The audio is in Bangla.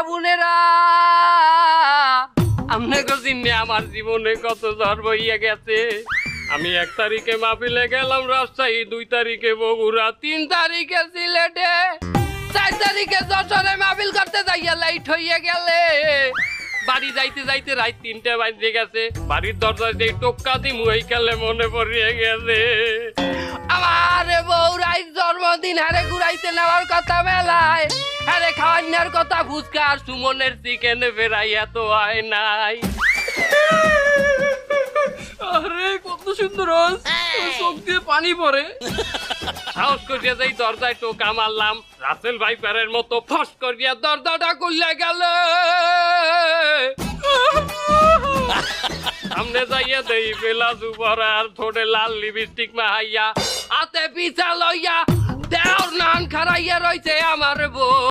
বোনেরা আমনে গজিনে আমার জীবনে কত ঝড় বইয়া গেছে। আমি 1 তারিখে মাহফিলে গেলাম রাজশাহী, 2 তারিখে বগুড়া, 3 তারিখে সিলেটে, 4 তারিখে যশোরে মাহফিল করতে যাইয়া লাইট হইয়া গেলে। বাড়ি যাইতে যাইতে রাত 3টা বাজে গেছে। বাড়ির দরজায় যে টোক্কা দিমু এই কালে মনে পড়িয়া গেছে আমার বউরাই জন্মদিন হারে ঘুরাইতে নেওয়ার কথা মেলায়, আরে খাওয়ানোর কথা ফুচকা আর সুমনের চিকেন ফেরাইয়া তো হয় নাই। আরে কত সুন্দর চোখ দিয়ে পানি পড়ে। সাহস করিয়া যাই দরজায় টোকা মারলাম, রাসেল ভাইপারের মতো ফস করিয়া দরজাটা খুললে গেল। সামনে যাইয়া দেই বেলাজু পরা আর ঠোঁটে লাল লিপস্টিক মাহাইয়া, হাতে পিছা লইয়া দেওর নান খারাইয়া রইছে আমার বউ।